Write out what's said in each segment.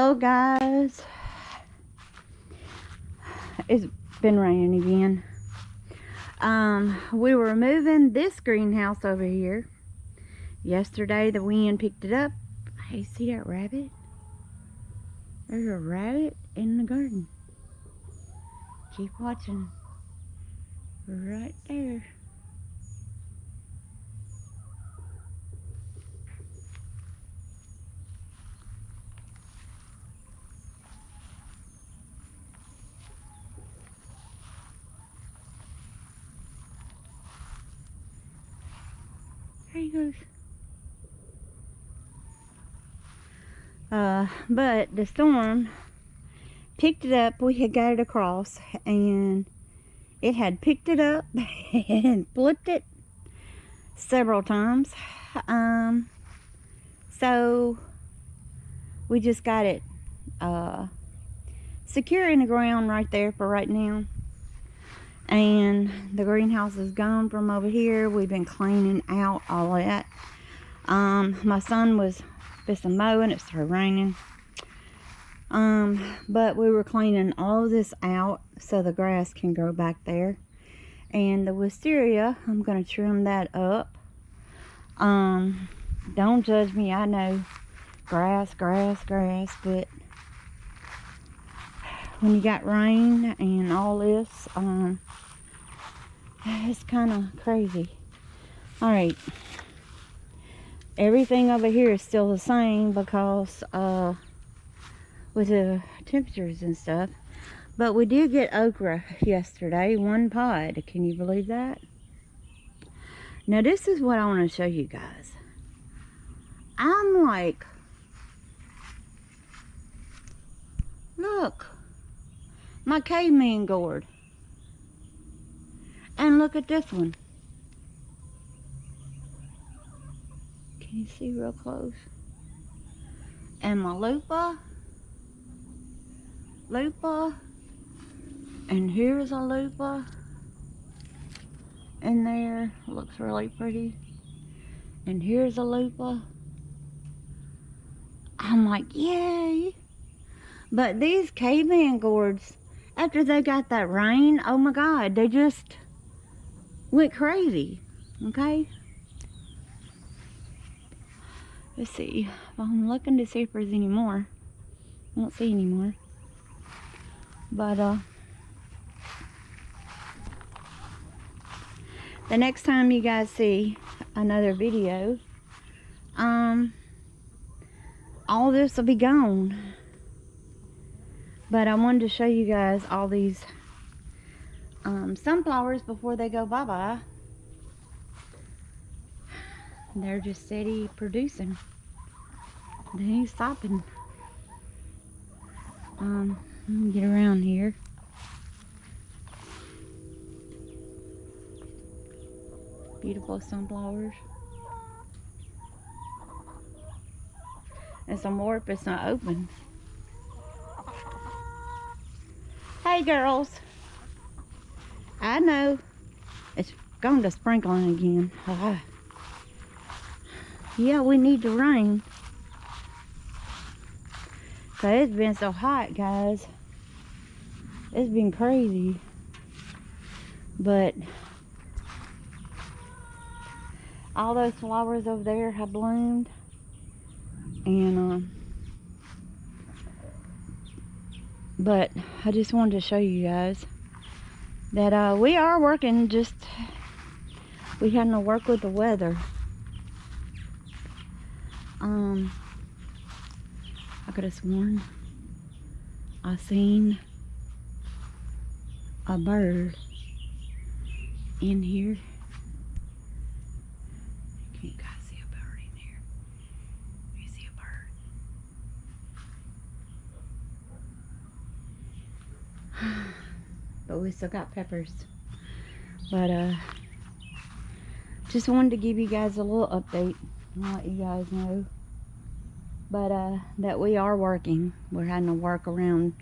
Hello guys, it's been raining again. We were moving this greenhouse over here. Yesterday the wind picked it up. Hey, see that rabbit? There's a rabbit in the garden. Keep watching. Right there. There he goes. But the storm picked it up. We had got it across, and it had picked it up and flipped it several times. So we just got it secure in the ground right there for right now. And the greenhouse is gone from over here. We've been cleaning out all that. My son was fixing mowing. It started raining. But we were cleaning all of this out so the grass can grow back there. And the wisteria, I'm going to trim that up. Don't judge me. I know grass, but when you got rain and all this, it's kind of crazy. All right, everything over here is still the same because with the temperatures and stuff. But we did get okra yesterday, 1 pod. Can you believe that? Now this is what I want to show you guys. I'm like, look, my caveman gourd. And look at this one. Can you see real close? And my lupa. And here's a lupa. In there. Looks really pretty. And here's a lupa. I'm like, yay. But these caveman gourds, after they got that rain, oh my God, they just went crazy. Okay, let's see. I'm looking to see if there's any more. I don't see any more. But the next time you guys see another video, all this will be gone. But I wanted to show you guys all these sunflowers before they go bye-bye. They're just steady producing. They ain't stopping. Let me get around here. Beautiful sunflowers. And some more if it's not open. Hey girls. I know. It's going to sprinkling again. Yeah, we need the rain. So it's been so hot, guys. It's been crazy. But all those flowers over there have bloomed. And but I just wanted to show you guys that we are working, just we had to work with the weather. I could have sworn I seen a bird in here. Can you guys see a bird in here? You see a bird? But we still got peppers. But just wanted to give you guys a little update and let you guys know. But that we are working. We're having to work around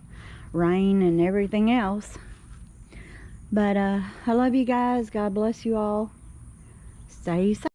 rain and everything else. But I love you guys. God bless you all. Stay safe.